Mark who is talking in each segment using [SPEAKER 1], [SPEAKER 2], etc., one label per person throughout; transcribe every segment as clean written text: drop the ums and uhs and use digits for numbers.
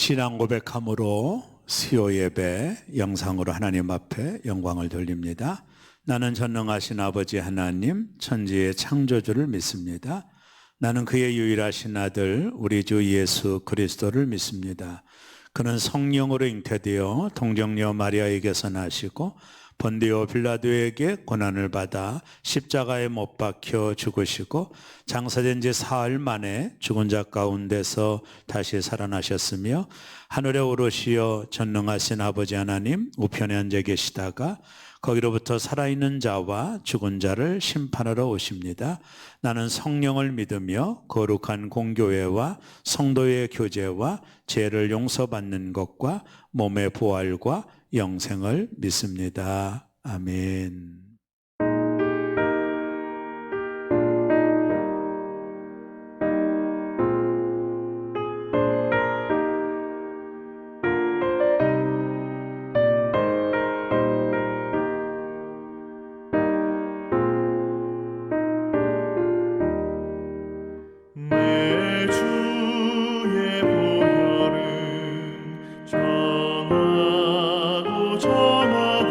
[SPEAKER 1] 신앙 고백함으로 수요 예배 영상으로 하나님 앞에 영광을 돌립니다. 나는 전능하신 아버지 하나님 천지의 창조주를 믿습니다. 나는 그의 유일하신 아들 우리 주 예수 그리스도를 믿습니다. 그는 성령으로 잉태되어 동정녀 마리아에게서 나시고 본디오 빌라도에게 고난을 받아 십자가에 못 박혀 죽으시고 장사된 지 사흘 만에 죽은 자 가운데서 다시 살아나셨으며 하늘에 오르시어 전능하신 아버지 하나님 우편에 앉아 계시다가 거기로부터 살아있는 자와 죽은 자를 심판하러 오십니다. 나는 성령을 믿으며 거룩한 공교회와 성도의 교제와 죄를 용서받는 것과 몸의 부활과 영생을 믿습니다. 아멘.
[SPEAKER 2] 내 주의 보혈은 정하고 정하다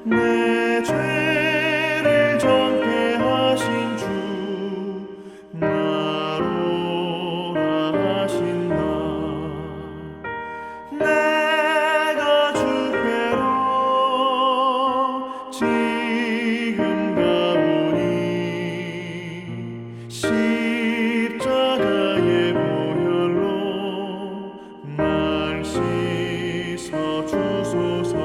[SPEAKER 2] 내 죄를 정케하신 주 나로라 하신다. 내가 주께로 지금 가오니 십자가의 보혈로 날 씻어 주소서.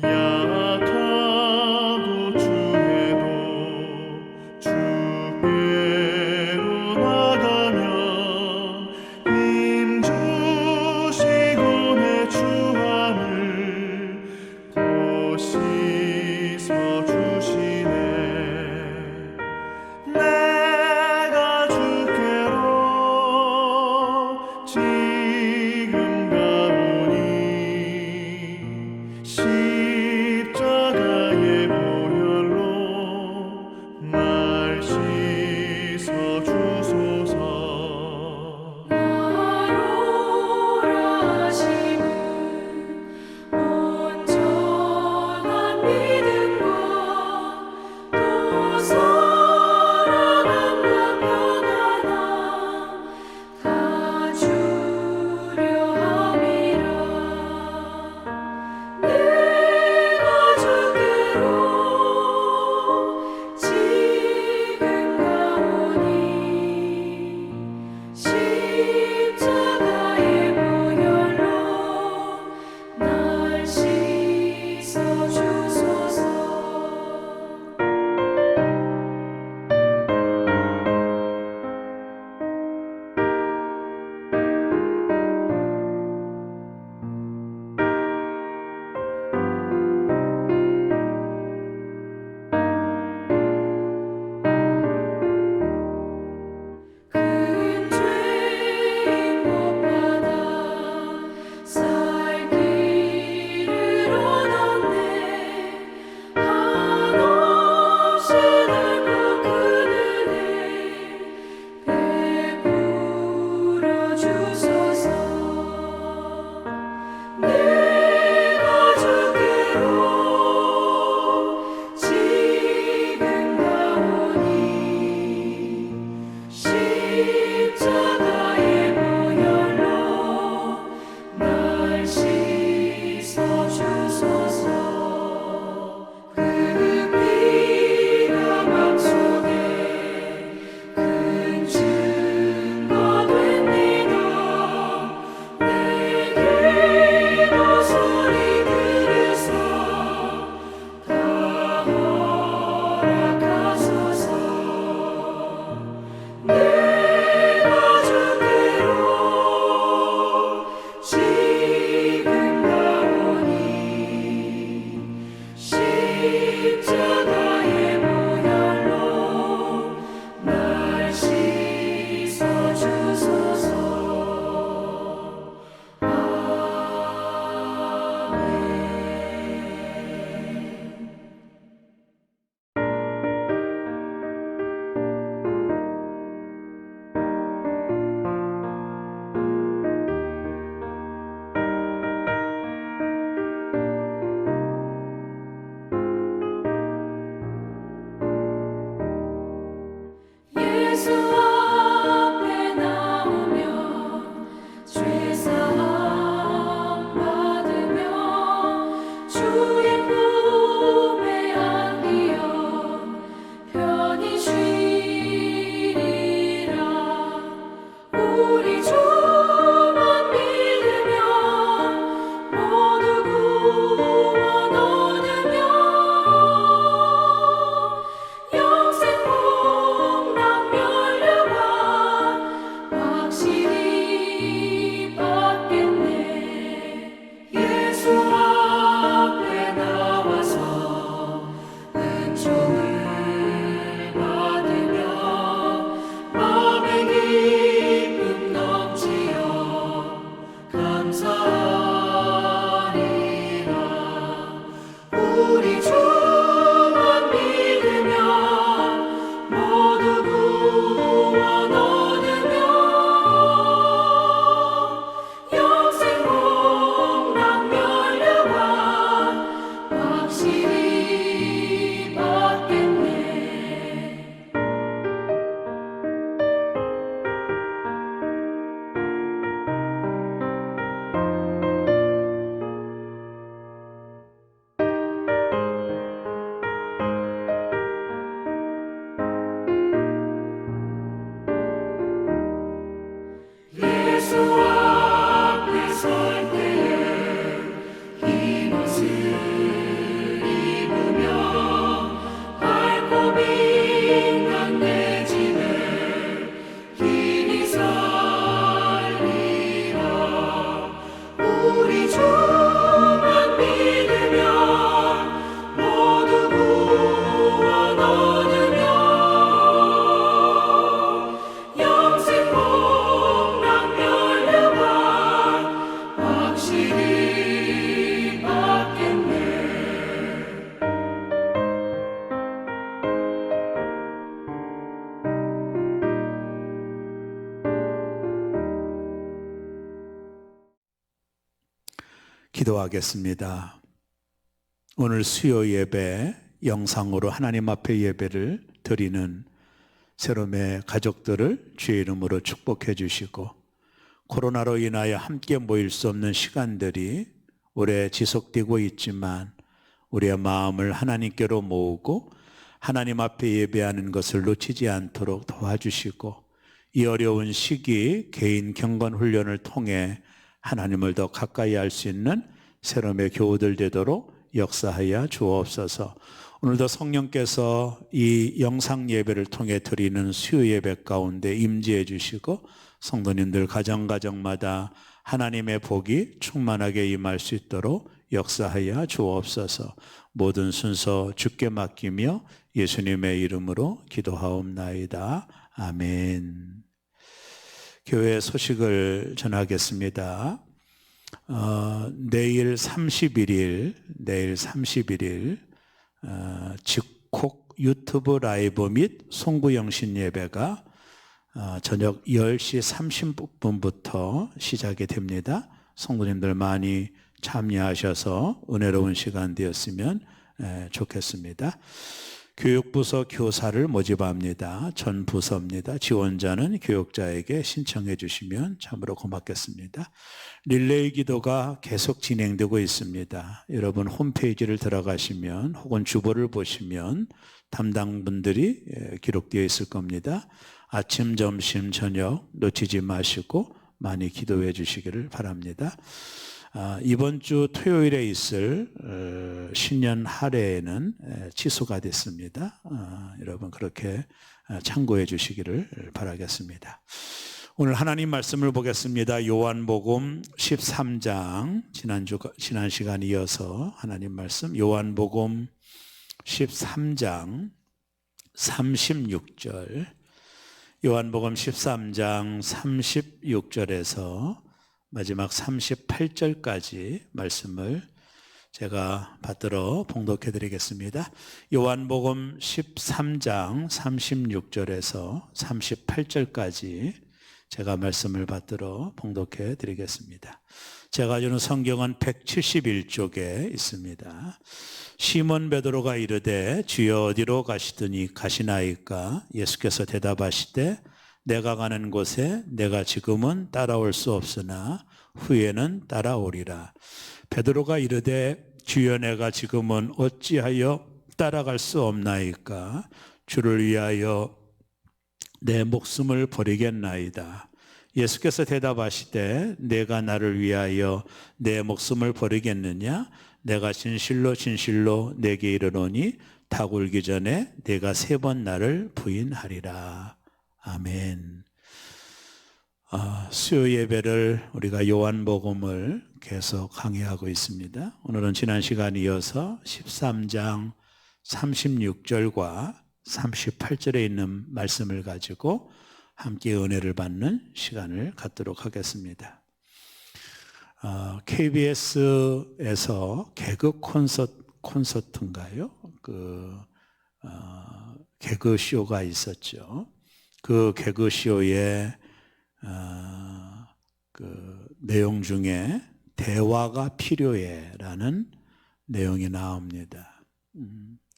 [SPEAKER 2] 약하고 주에도 주께로 나가면 힘 주시고 내 주함을 곧 씻어 주시네. 내가 주께로 지금 가오니 십자가의 보혈로 날 씻어 주소서.
[SPEAKER 3] 나로라 하심은 온전한 믿음과 또 사랑함과 평안함 다 주려 함이라. 내가 주께로 지금 가오니 십자가의 보혈로 날 씻어 주소서. 큰 죄인 못 받아 살 길을 얻었네. 한없이 넓고 큰 은혜 베풀어 주소서. 내가 주께로 지금 가오니 십자가의 보혈로 날 씻어 주소서. 그 피가 맘속에 큰 증거 됩니다. 내 기도 소리 들으사 다 허락하소서. 내가
[SPEAKER 1] 기도하겠습니다. 오늘 수요 예배 영상으로 하나님 앞에 예배를 드리는 새롬의 가족들을 주의 이름으로 축복해 주시고, 코로나로 인하여 함께 모일 수 없는 시간들이 오래 지속되고 있지만 우리의 마음을 하나님께로 모으고 하나님 앞에 예배하는 것을 놓치지 않도록 도와주시고, 이 어려운 시기 개인 경건 훈련을 통해 하나님을 더 가까이 할 수 있는 새롬의 교우들 되도록 역사하여 주옵소서. 오늘도 성령께서 이 영상 예배를 통해 드리는 수요 예배 가운데 임재해 주시고, 성도님들 가정가정마다 하나님의 복이 충만하게 임할 수 있도록 역사하여 주옵소서. 모든 순서 주께 맡기며 예수님의 이름으로 기도하옵나이다. 아멘. 교회 소식을 전하겠습니다. 내일 31일 직콕 유튜브 라이브 및 송구영신 예배가 저녁 10시 30분부터 시작이 됩니다. 성도님들 많이 참여하셔서 은혜로운 시간 되었으면 좋겠습니다. 교육부서 교사를 모집합니다. 전 부서입니다. 지원자는 교육자에게 신청해 주시면 참으로 고맙겠습니다. 릴레이 기도가 계속 진행되고 있습니다. 여러분 홈페이지를 들어가시면 혹은 주보를 보시면 담당분들이 기록되어 있을 겁니다. 아침, 점심, 저녁 놓치지 마시고 많이 기도해 주시기를 바랍니다. 이번 주 토요일에 있을 신년 할애에는 취소가 됐습니다. 여러분 그렇게 참고해 주시기를 바라겠습니다. 오늘 하나님 말씀을 보겠습니다. 요한복음 13장, 지난 시간 이어서 하나님 말씀 요한복음 13장 36절, 요한복음 13장 36절에서 마지막 38절까지 말씀을 제가 받들어 봉독해 드리겠습니다. 요한복음 13장 36절에서 38절까지 제가 말씀을 받들어 봉독해 드리겠습니다. 제가 주는 성경은 171쪽에 있습니다. 시몬 베드로가 이르되 주여 어디로 가시나이까? 예수께서 대답하시되 내가 가는 곳에 내가 지금은 따라올 수 없으나 후에는 따라오리라. 베드로가 이르되 주여 내가 지금은 어찌하여 따라갈 수 없나이까? 주를 위하여 내 목숨을 버리겠나이다. 예수께서 대답하시되 내가 나를 위하여 내 목숨을 버리겠느냐? 내가 진실로 진실로 내게 이르노니 닭 울기 전에 내가 3번 나를 부인하리라. 아멘. 수요 예배를 우리가 요한복음을 계속 강의하고 있습니다. 오늘은 지난 시간에 이어서 13장 36절과 38절에 있는 말씀을 가지고 함께 은혜를 받는 시간을 갖도록 하겠습니다. KBS에서 개그 콘서트인가요? 개그 쇼가 있었죠. 그 개그쇼의 내용 중에 대화가 필요해라는 내용이 나옵니다.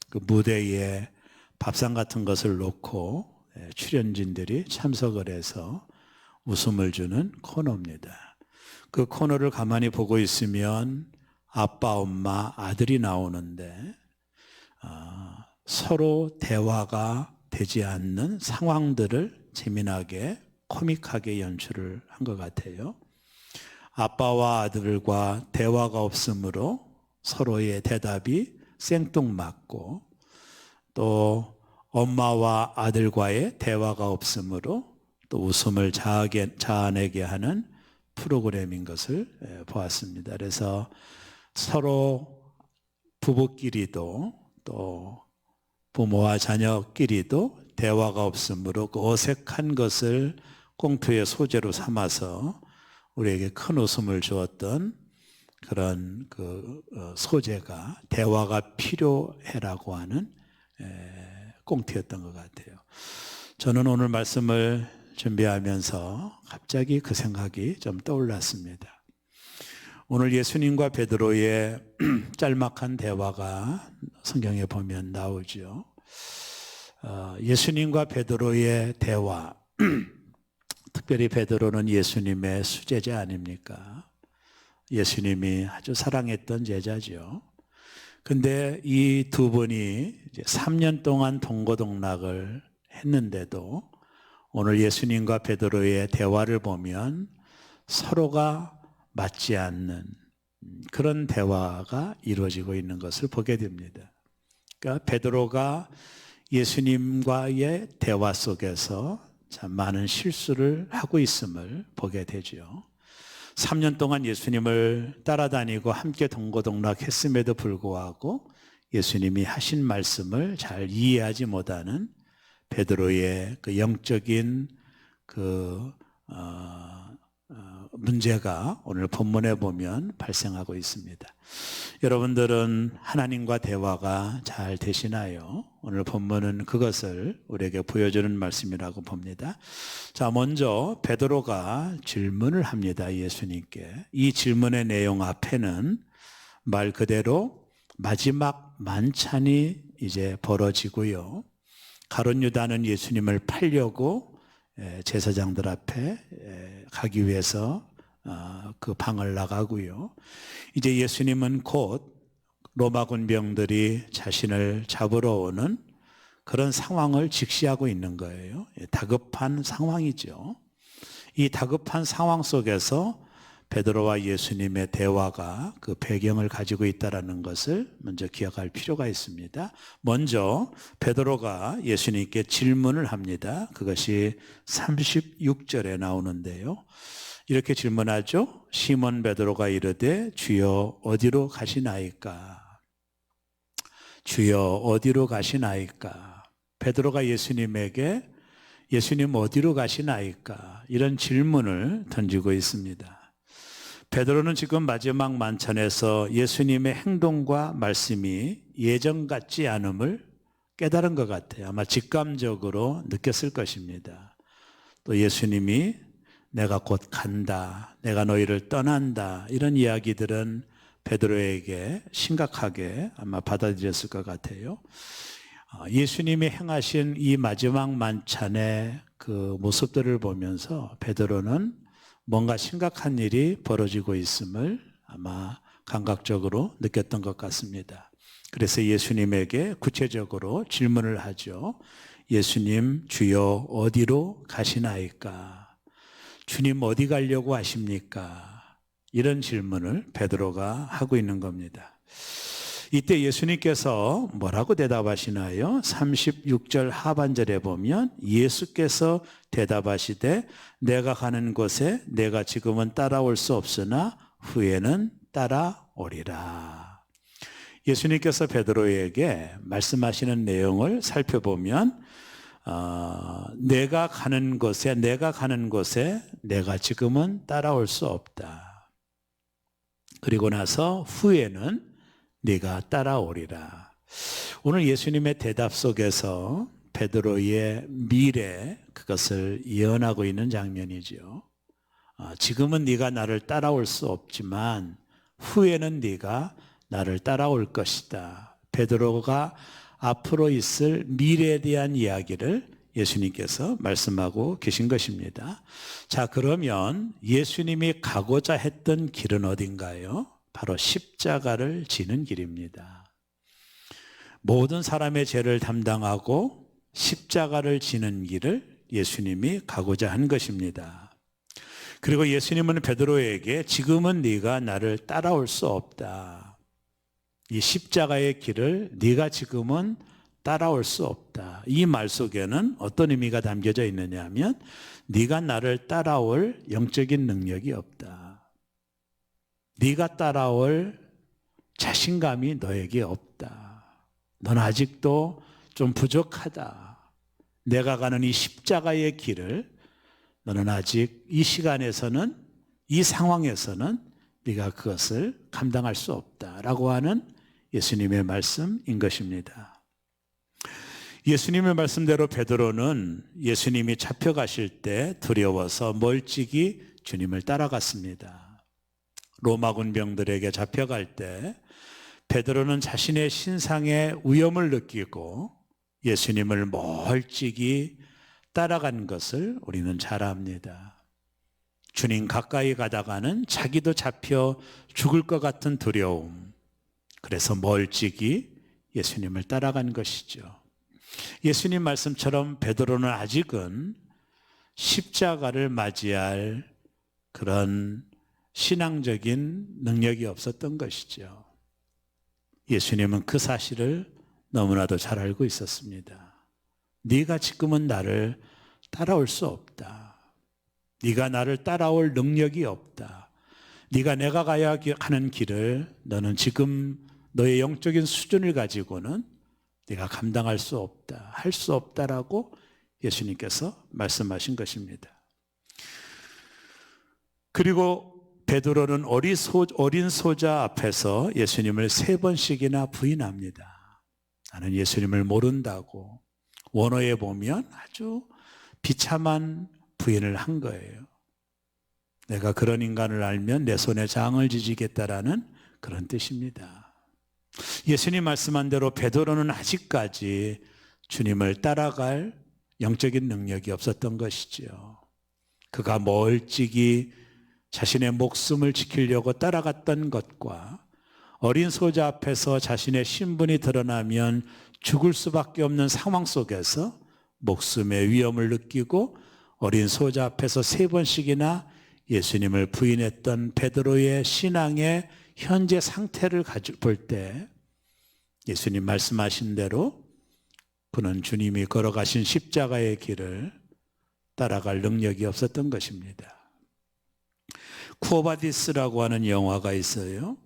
[SPEAKER 1] 그 무대에 밥상 같은 것을 놓고 출연진들이 참석을 해서 웃음을 주는 코너입니다. 그 코너를 가만히 보고 있으면 아빠, 엄마, 아들이 나오는데 서로 대화가 되지 않는 상황들을 재미나게 코믹하게 연출을 한 것 같아요. 아빠와 아들과 대화가 없으므로 서로의 대답이 생뚱맞고, 또 엄마와 아들과의 대화가 없으므로 또 웃음을 자아내게 하는 프로그램인 것을 보았습니다. 그래서 서로 부부끼리도 또 부모와 자녀끼리도 대화가 없으므로 그 어색한 것을 꽁트의 소재로 삼아서 우리에게 큰 웃음을 주었던 그런 소재가 대화가 필요해라고 하는 꽁트였던 것 같아요. 저는 오늘 말씀을 준비하면서 갑자기 그 생각이 좀 떠올랐습니다. 오늘 예수님과 베드로의 짤막한 대화가 성경에 보면 나오죠. 예수님과 베드로의 대화, 특별히 베드로는 예수님의 수제자 아닙니까? 예수님이 아주 사랑했던 제자죠. 근데 이 두 분이 이제 3년 동안 동고동락을 했는데도 오늘 예수님과 베드로의 대화를 보면 서로가 맞지 않는 그런 대화가 이루어지고 있는 것을 보게 됩니다. 그러니까 베드로가 예수님과의 대화 속에서 참 많은 실수를 하고 있음을 보게 되죠. 3년 동안 예수님을 따라다니고 함께 동고동락했음에도 불구하고 예수님이 하신 말씀을 잘 이해하지 못하는 베드로의 그 영적인 문제가 오늘 본문에 보면 발생하고 있습니다. 여러분들은 하나님과 대화가 잘 되시나요? 오늘 본문은 그것을 우리에게 보여주는 말씀이라고 봅니다. 자, 먼저 베드로가 질문을 합니다. 예수님께. 이 질문의 내용 앞에는 말 그대로 마지막 만찬이 이제 벌어지고요. 가룟 유다는 예수님을 팔려고 제사장들 앞에 가기 위해서 그 방을 나가고요. 이제 예수님은 곧 로마 군병들이 자신을 잡으러 오는 그런 상황을 직시하고 있는 거예요. 다급한 상황이죠. 이 다급한 상황 속에서 베드로와 예수님의 대화가 그 배경을 가지고 있다는 것을 먼저 기억할 필요가 있습니다. 먼저 베드로가 예수님께 질문을 합니다. 그것이 36절에 나오는데요. 이렇게 질문하죠. 시몬 베드로가 이르되 주여 어디로 가시나이까? 주여 어디로 가시나이까? 베드로가 예수님에게 예수님 어디로 가시나이까? 이런 질문을 던지고 있습니다. 베드로는 지금 마지막 만찬에서 예수님의 행동과 말씀이 예전 같지 않음을 깨달은 것 같아요. 아마 직감적으로 느꼈을 것입니다. 또 예수님이 내가 곧 간다, 내가 너희를 떠난다, 이런 이야기들은 베드로에게 심각하게 아마 받아들였을 것 같아요. 예수님이 행하신 이 마지막 만찬의 그 모습들을 보면서 베드로는 뭔가 심각한 일이 벌어지고 있음을 아마 감각적으로 느꼈던 것 같습니다. 그래서 예수님에게 구체적으로 질문을 하죠. 예수님, 주여 어디로 가시나이까? 주님 어디 가려고 하십니까? 이런 질문을 베드로가 하고 있는 겁니다. 이때 예수님께서 뭐라고 대답하시나요? 36절 하반절에 보면 예수께서 대답하시되 내가 가는 곳에 내가 지금은 따라올 수 없으나 후에는 따라오리라. 예수님께서 베드로에게 말씀하시는 내용을 살펴보면 내가 가는 곳에 내가 지금은 따라올 수 없다. 그리고 나서 후에는 네가 따라오리라. 오늘 예수님의 대답 속에서 베드로의 미래, 그것을 예언하고 있는 장면이죠. 지금은 네가 나를 따라올 수 없지만 후에는 네가 나를 따라올 것이다. 베드로가 앞으로 있을 미래에 대한 이야기를 예수님께서 말씀하고 계신 것입니다. 자, 그러면 예수님이 가고자 했던 길은 어딘가요? 바로 십자가를 지는 길입니다. 모든 사람의 죄를 담당하고 십자가를 지는 길을 예수님이 가고자 한 것입니다. 그리고 예수님은 베드로에게 지금은 네가 나를 따라올 수 없다. 이 십자가의 길을 네가 지금은 따라올 수 없다. 이 말 속에는 어떤 의미가 담겨져 있느냐 하면 네가 나를 따라올 영적인 능력이 없다. 네가 따라올 자신감이 너에게 없다. 넌 아직도 좀 부족하다. 내가 가는 이 십자가의 길을 너는 아직 이 시간에서는, 이 상황에서는 네가 그것을 감당할 수 없다라고 하는 예수님의 말씀인 것입니다. 예수님의 말씀대로 베드로는 예수님이 잡혀가실 때 두려워서 멀찍이 주님을 따라갔습니다. 로마 군병들에게 잡혀갈 때 베드로는 자신의 신상의 위험을 느끼고 예수님을 멀찍이 따라간 것을 우리는 잘 압니다. 주님 가까이 가다가는 자기도 잡혀 죽을 것 같은 두려움, 그래서 멀찍이 예수님을 따라간 것이죠. 예수님 말씀처럼 베드로는 아직은 십자가를 맞이할 그런 신앙적인 능력이 없었던 것이죠. 예수님은 그 사실을 너무나도 잘 알고 있었습니다. 네가 지금은 나를 따라올 수 없다. 네가 나를 따라올 능력이 없다. 네가 내가 가야 하는 길을 너는 지금 너의 영적인 수준을 가지고는 네가 감당할 수 없다. 할 수 없다라고 예수님께서 말씀하신 것입니다. 그리고 베드로는 어린 소자 앞에서 예수님을 3번씩이나 부인합니다. 나는 예수님을 모른다고. 원어에 보면 아주 비참한 부인을 한 거예요. 내가 그런 인간을 알면 내 손에 장을 지지겠다라는 그런 뜻입니다. 예수님 말씀한 대로 베드로는 아직까지 주님을 따라갈 영적인 능력이 없었던 것이죠. 그가 멀찍이 자신의 목숨을 지키려고 따라갔던 것과 어린 소자 앞에서 자신의 신분이 드러나면 죽을 수밖에 없는 상황 속에서 목숨의 위험을 느끼고 어린 소자 앞에서 3번씩이나 예수님을 부인했던 베드로의 신앙의 현재 상태를 볼 때 예수님 말씀하신 대로 그는 주님이 걸어가신 십자가의 길을 따라갈 능력이 없었던 것입니다. 쿠오바디스라고 하는 영화가 있어요.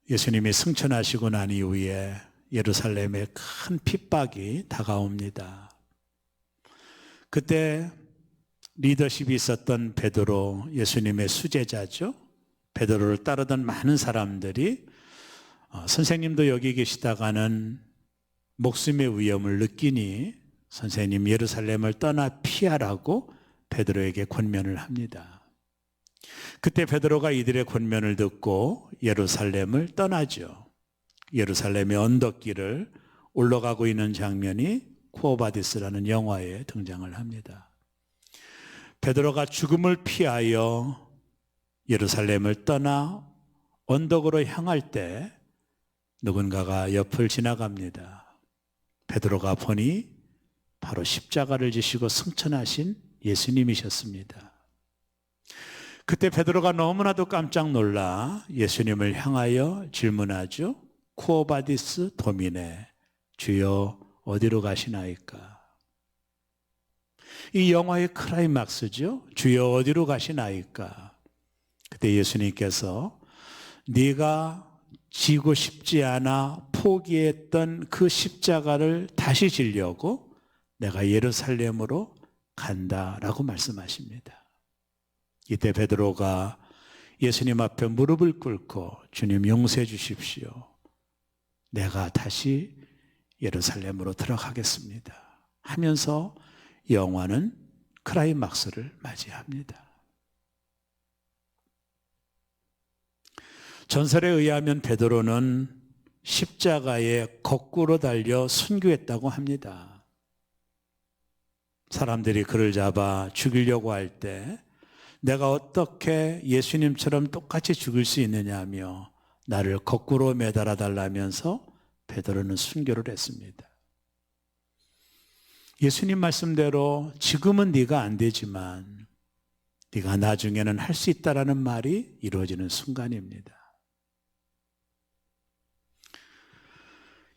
[SPEAKER 1] 예수님이 승천하시고 난 이후에 예루살렘에 큰 핍박이 다가옵니다. 그때 리더십이 있었던 베드로, 예수님의 수제자죠. 베드로를 따르던 많은 사람들이 선생님도 여기 계시다가는 목숨의 위험을 느끼니 선생님 예루살렘을 떠나 피하라고 베드로에게 권면을 합니다. 그때 베드로가 이들의 권면을 듣고 예루살렘을 떠나죠. 예루살렘의 언덕길을 올라가고 있는 장면이 쿠오바디스라는 영화에 등장을 합니다. 베드로가 죽음을 피하여 예루살렘을 떠나 언덕으로 향할 때 누군가가 옆을 지나갑니다. 베드로가 보니 바로 십자가를 지시고 승천하신 예수님이셨습니다. 그때 베드로가 너무나도 깜짝 놀라 예수님을 향하여 질문하죠. 쿠오바디스 도미네, 주여 어디로 가시나이까? 이 영화의 클라이막스죠. 주여 어디로 가시나이까? 그때 예수님께서 네가 지고 싶지 않아 포기했던 그 십자가를 다시 지려고 내가 예루살렘으로 간다라고 말씀하십니다. 이때 베드로가 예수님 앞에 무릎을 꿇고 주님 용서해 주십시오. 내가 다시 예루살렘으로 들어가겠습니다 하면서 영화는 클라이막스를 맞이합니다. 전설에 의하면 베드로는 십자가에 거꾸로 달려 순교했다고 합니다. 사람들이 그를 잡아 죽이려고 할 때 내가 어떻게 예수님처럼 똑같이 죽을 수 있느냐며 나를 거꾸로 매달아 달라면서 베드로는 순교를 했습니다. 예수님 말씀대로 지금은 네가 안 되지만 네가 나중에는 할 수 있다라는 말이 이루어지는 순간입니다.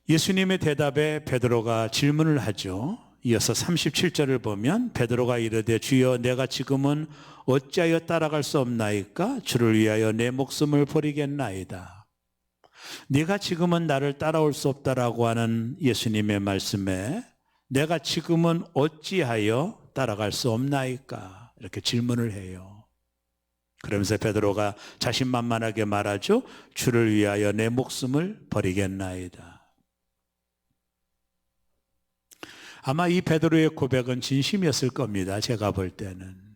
[SPEAKER 1] 예수님의 대답에 베드로가 질문을 하죠. 이어서 37절을 보면 베드로가 이르되 주여 내가 지금은 어찌하여 따라갈 수 없나이까? 주를 위하여 내 목숨을 버리겠나이다. 네가 지금은 나를 따라올 수 없다라고 하는 예수님의 말씀에 내가 지금은 어찌하여 따라갈 수 없나이까? 이렇게 질문을 해요. 그러면서 베드로가 자신만만하게 말하죠. 주를 위하여 내 목숨을 버리겠나이다. 아마 이 베드로의 고백은 진심이었을 겁니다. 제가 볼 때는.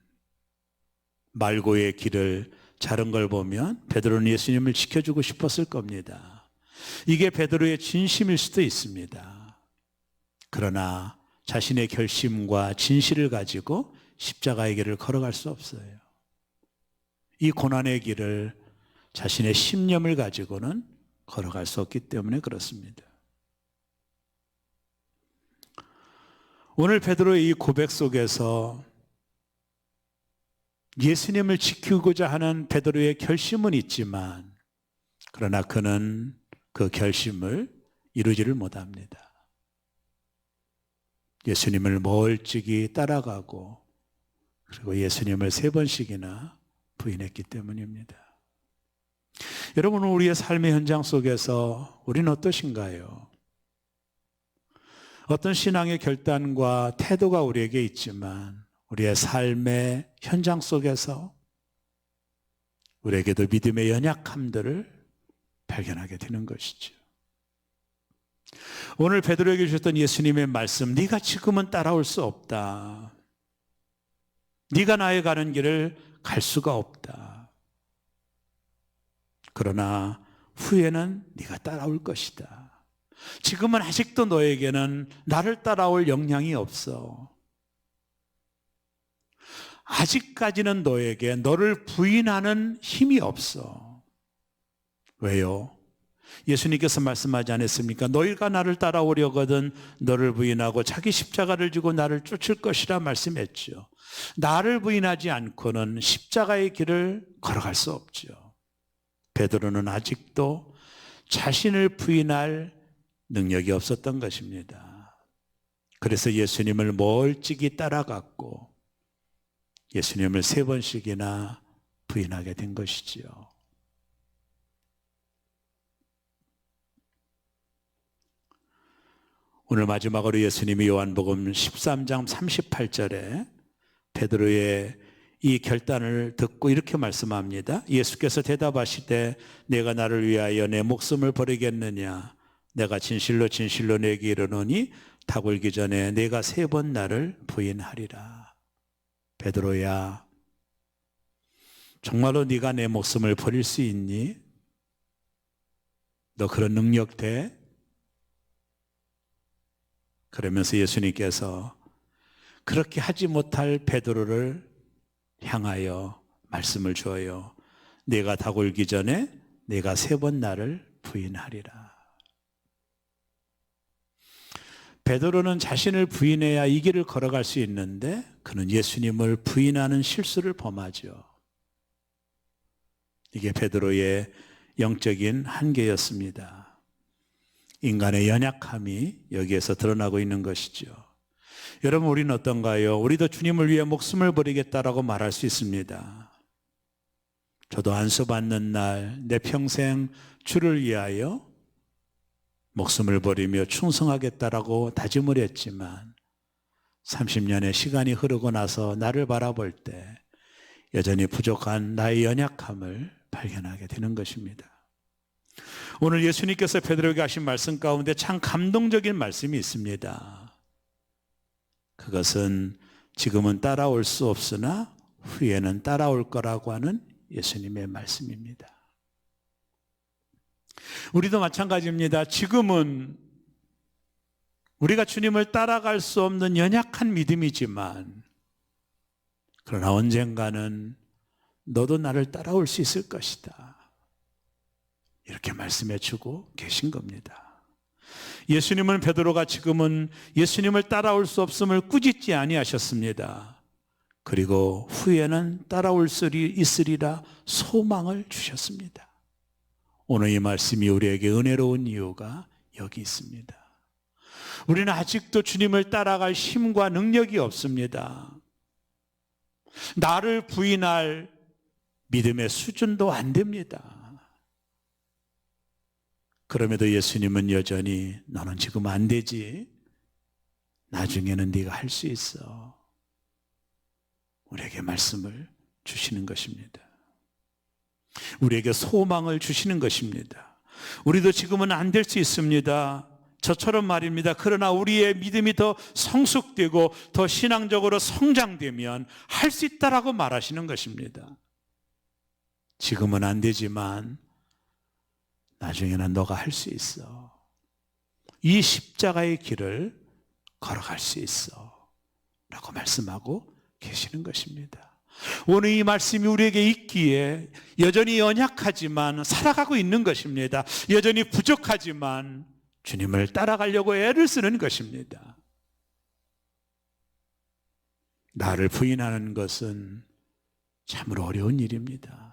[SPEAKER 1] 말고의 길을 자른 걸 보면 베드로는 예수님을 지켜주고 싶었을 겁니다. 이게 베드로의 진심일 수도 있습니다. 그러나 자신의 결심과 진실을 가지고 십자가의 길을 걸어갈 수 없어요. 이 고난의 길을 자신의 신념을 가지고는 걸어갈 수 없기 때문에 그렇습니다. 오늘 베드로의 이 고백 속에서 예수님을 지키고자 하는 베드로의 결심은 있지만 그러나 그는 그 결심을 이루지를 못합니다. 예수님을 멀찍이 따라가고 그리고 예수님을 3번씩이나 부인했기 때문입니다. 여러분, 우리의 삶의 현장 속에서 우리는 어떠신가요? 어떤 신앙의 결단과 태도가 우리에게 있지만 우리의 삶의 현장 속에서 우리에게도 믿음의 연약함들을 발견하게 되는 것이죠. 오늘 베드로에게 주셨던 예수님의 말씀, 네가 지금은 따라올 수 없다. 네가 나의 가는 길을 갈 수가 없다. 그러나 후에는 네가 따라올 것이다. 지금은 아직도 너에게는 나를 따라올 역량이 없어. 아직까지는 너에게 너를 부인하는 힘이 없어. 왜요? 예수님께서 말씀하지 않았습니까? 너희가 나를 따라오려거든 너를 부인하고 자기 십자가를 지고 나를 쫓을 것이라 말씀했죠. 나를 부인하지 않고는 십자가의 길을 걸어갈 수 없죠. 베드로는 아직도 자신을 부인할 능력이 없었던 것입니다. 그래서 예수님을 멀찍이 따라갔고 예수님을 3번씩이나 부인하게 된 것이지요. 오늘 마지막으로 예수님이 요한복음 13장 38절에 베드로의 이 결단을 듣고 이렇게 말씀합니다. 예수께서 대답하시되 내가 나를 위하여 내 목숨을 버리겠느냐? 내가 진실로 진실로 내게 이르노니 닭 울기 전에 내가 3번 나를 부인하리라. 베드로야, 정말로 네가 내 목숨을 버릴 수 있니? 너 그런 능력 돼? 그러면서 예수님께서 그렇게 하지 못할 베드로를 향하여 말씀을 주어요. 네가 닭 울기 전에 네가 3번 나를 부인하리라. 베드로는 자신을 부인해야 이 길을 걸어갈 수 있는데 그는 예수님을 부인하는 실수를 범하죠. 이게 베드로의 영적인 한계였습니다. 인간의 연약함이 여기에서 드러나고 있는 것이죠. 여러분, 우리는 어떤가요? 우리도 주님을 위해 목숨을 버리겠다라고 말할 수 있습니다. 저도 안수받는 날 내 평생 주를 위하여 목숨을 버리며 충성하겠다라고 다짐을 했지만 30년의 시간이 흐르고 나서 나를 바라볼 때 여전히 부족한 나의 연약함을 발견하게 되는 것입니다. 오늘 예수님께서 베드로에게 하신 말씀 가운데 참 감동적인 말씀이 있습니다. 그것은 지금은 따라올 수 없으나 후에는 따라올 거라고 하는 예수님의 말씀입니다. 우리도 마찬가지입니다. 지금은 우리가 주님을 따라갈 수 없는 연약한 믿음이지만 그러나 언젠가는 너도 나를 따라올 수 있을 것이다. 이렇게 말씀해 주고 계신 겁니다. 예수님은 베드로가 지금은 예수님을 따라올 수 없음을 꾸짖지 아니하셨습니다. 그리고 후에는 따라올 수 있으리라 소망을 주셨습니다. 오늘 이 말씀이 우리에게 은혜로운 이유가 여기 있습니다. 우리는 아직도 주님을 따라갈 힘과 능력이 없습니다. 나를 부인할 믿음의 수준도 안 됩니다. 그럼에도 예수님은 여전히 너는 지금 안 되지. 나중에는 네가 할 수 있어. 우리에게 말씀을 주시는 것입니다. 우리에게 소망을 주시는 것입니다. 우리도 지금은 안 될 수 있습니다. 저처럼 말입니다. 그러나 우리의 믿음이 더 성숙되고 더 신앙적으로 성장되면 할 수 있다라고 말하시는 것입니다. 지금은 안 되지만 나중에는 너가 할 수 있어. 이 십자가의 길을 걸어갈 수 있어 라고 말씀하고 계시는 것입니다. 오늘 이 말씀이 우리에게 있기에 여전히 연약하지만 살아가고 있는 것입니다. 여전히 부족하지만 주님을 따라가려고 애를 쓰는 것입니다. 나를 부인하는 것은 참으로 어려운 일입니다.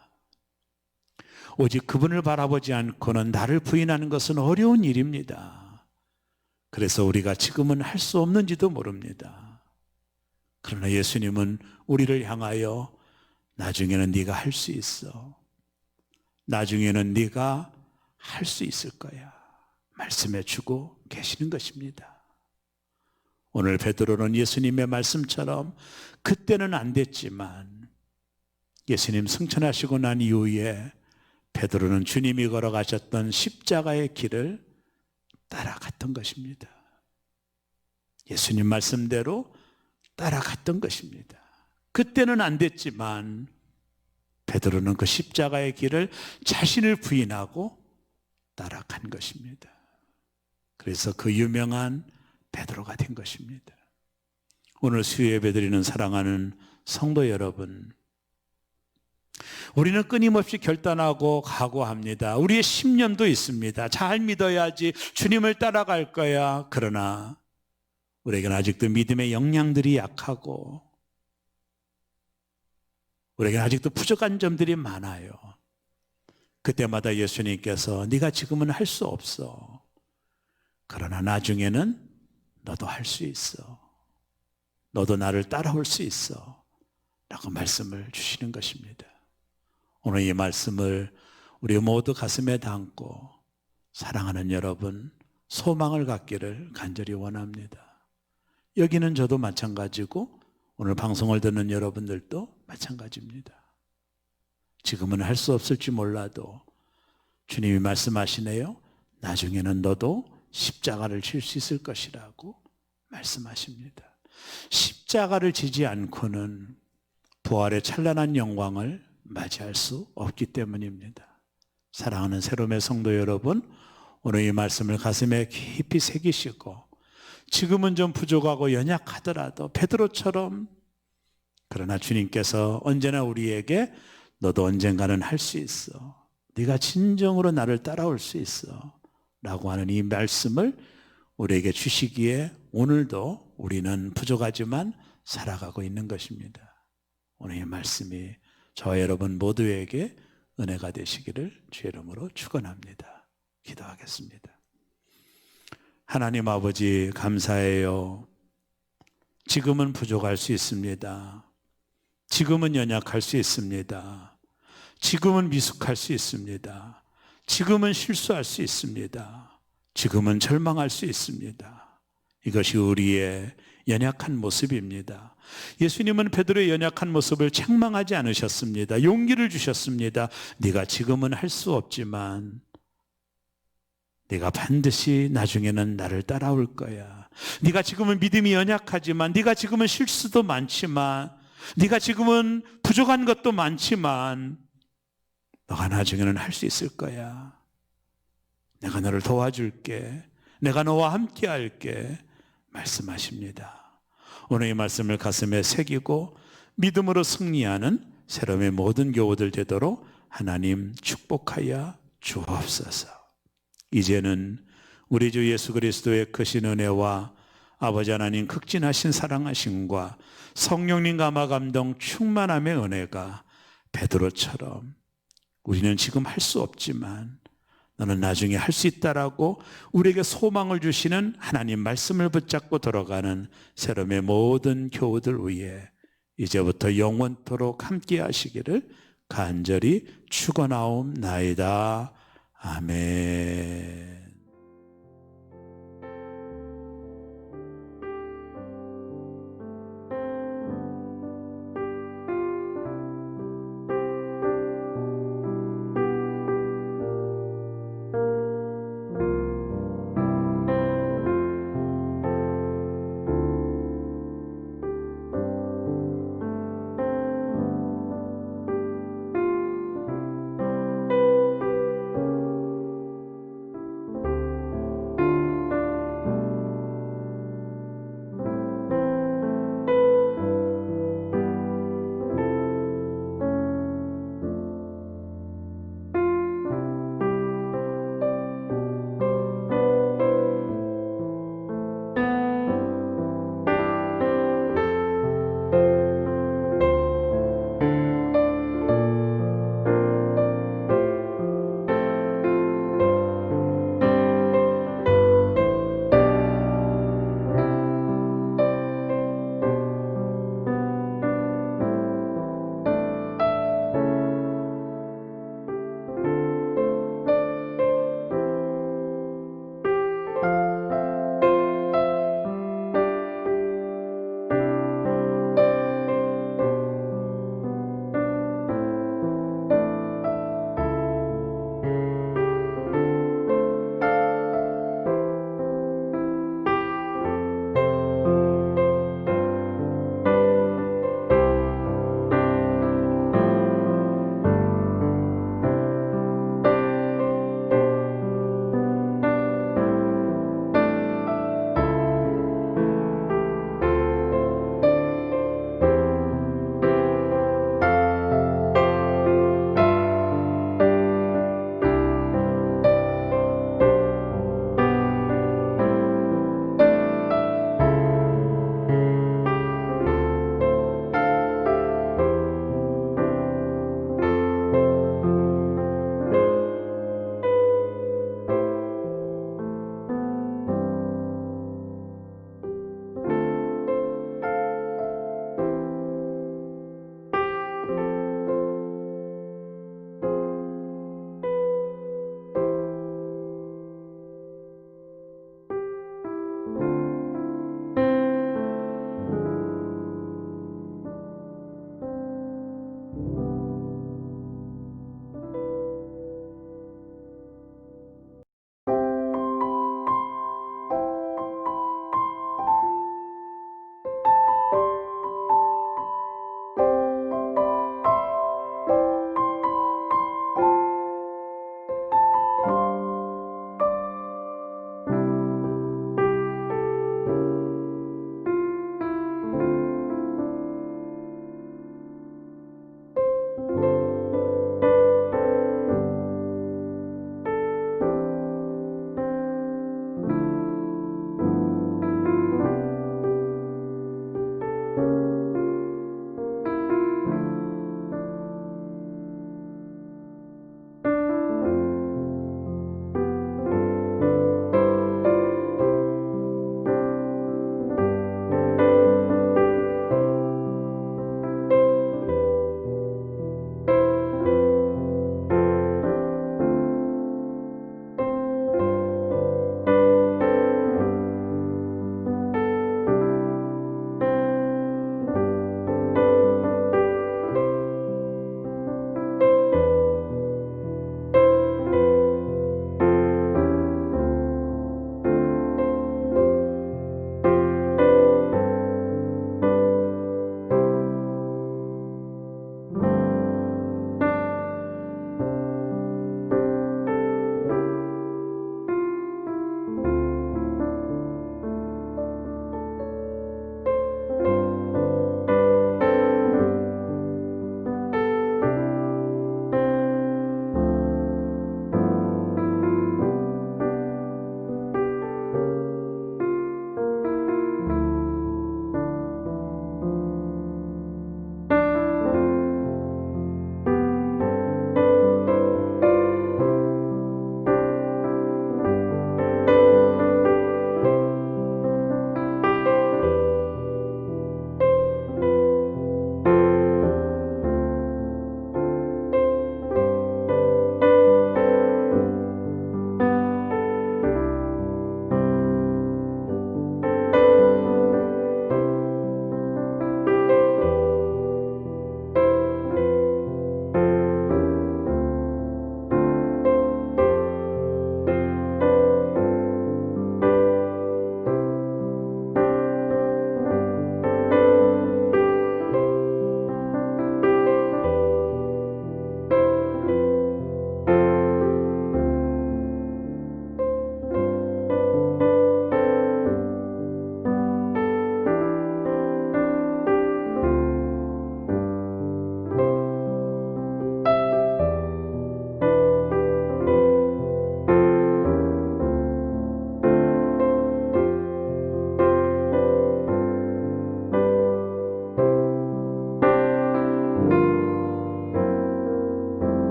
[SPEAKER 1] 오직 그분을 바라보지 않고는 나를 부인하는 것은 어려운 일입니다. 그래서 우리가 지금은 할 수 없는지도 모릅니다. 그러나 예수님은 우리를 향하여 나중에는 네가 할 수 있어. 나중에는 네가 할 수 있을 거야. 말씀해 주고 계시는 것입니다. 오늘 베드로는 예수님의 말씀처럼 그때는 안 됐지만 예수님 승천하시고 난 이후에 베드로는 주님이 걸어가셨던 십자가의 길을 따라갔던 것입니다. 예수님 말씀대로 따라갔던 것입니다. 그때는 안 됐지만 베드로는 그 십자가의 길을 자신을 부인하고 따라간 것입니다. 그래서 그 유명한 베드로가 된 것입니다. 오늘 수요예배 드리는 사랑하는 성도 여러분, 우리는 끊임없이 결단하고 각오합니다. 우리의 신념도 있습니다. 잘 믿어야지, 주님을 따라갈 거야. 그러나 우리에게는 아직도 믿음의 역량들이 약하고 우리에게는 아직도 부족한 점들이 많아요. 그때마다 예수님께서 네가 지금은 할 수 없어. 그러나 나중에는 너도 할 수 있어. 너도 나를 따라올 수 있어. 라고 말씀을 주시는 것입니다. 오늘 이 말씀을 우리 모두 가슴에 담고 사랑하는 여러분, 소망을 갖기를 간절히 원합니다. 여기는 저도 마찬가지고 오늘 방송을 듣는 여러분들도 마찬가지입니다. 지금은 할 수 없을지 몰라도 주님이 말씀하시네요. 나중에는 너도 십자가를 질 수 있을 것이라고 말씀하십니다. 십자가를 지지 않고는 부활의 찬란한 영광을 맞이할 수 없기 때문입니다. 사랑하는 새롬의 성도 여러분, 오늘 이 말씀을 가슴에 깊이 새기시고 지금은 좀 부족하고 연약하더라도 베드로처럼, 그러나 주님께서 언제나 우리에게 너도 언젠가는 할 수 있어. 네가 진정으로 나를 따라올 수 있어. 라고 하는 이 말씀을 우리에게 주시기에 오늘도 우리는 부족하지만 살아가고 있는 것입니다. 오늘 이 말씀이 저와 여러분 모두에게 은혜가 되시기를 주의 이름으로 축원합니다. 기도하겠습니다. 하나님 아버지, 감사해요. 지금은 부족할 수 있습니다. 지금은 연약할 수 있습니다. 지금은 미숙할 수 있습니다. 지금은 실수할 수 있습니다. 지금은 절망할 수 있습니다. 이것이 우리의 연약한 모습입니다. 예수님은 베드로의 연약한 모습을 책망하지 않으셨습니다. 용기를 주셨습니다. 네가 지금은 할 수 없지만 네가 반드시 나중에는 나를 따라올 거야. 네가 지금은 믿음이 연약하지만, 네가 지금은 실수도 많지만, 네가 지금은 부족한 것도 많지만 너가 나중에는 할 수 있을 거야. 내가 너를 도와줄게. 내가 너와 함께 할게. 말씀하십니다. 오늘 이 말씀을 가슴에 새기고 믿음으로 승리하는 새롬의 모든 교우들 되도록 하나님 축복하여 주옵소서. 이제는 우리 주 예수 그리스도의 크신 은혜와 아버지 하나님 극진하신 사랑하심과 성령님 감화 감동 충만함의 은혜가 베드로처럼 우리는 지금 할 수 없지만 너는 나중에 할 수 있다라고 우리에게 소망을 주시는 하나님 말씀을 붙잡고 돌아가는 새롬의 모든 교우들 위해 이제부터 영원토록 함께 하시기를 간절히 축원하옵나이다. 아멘.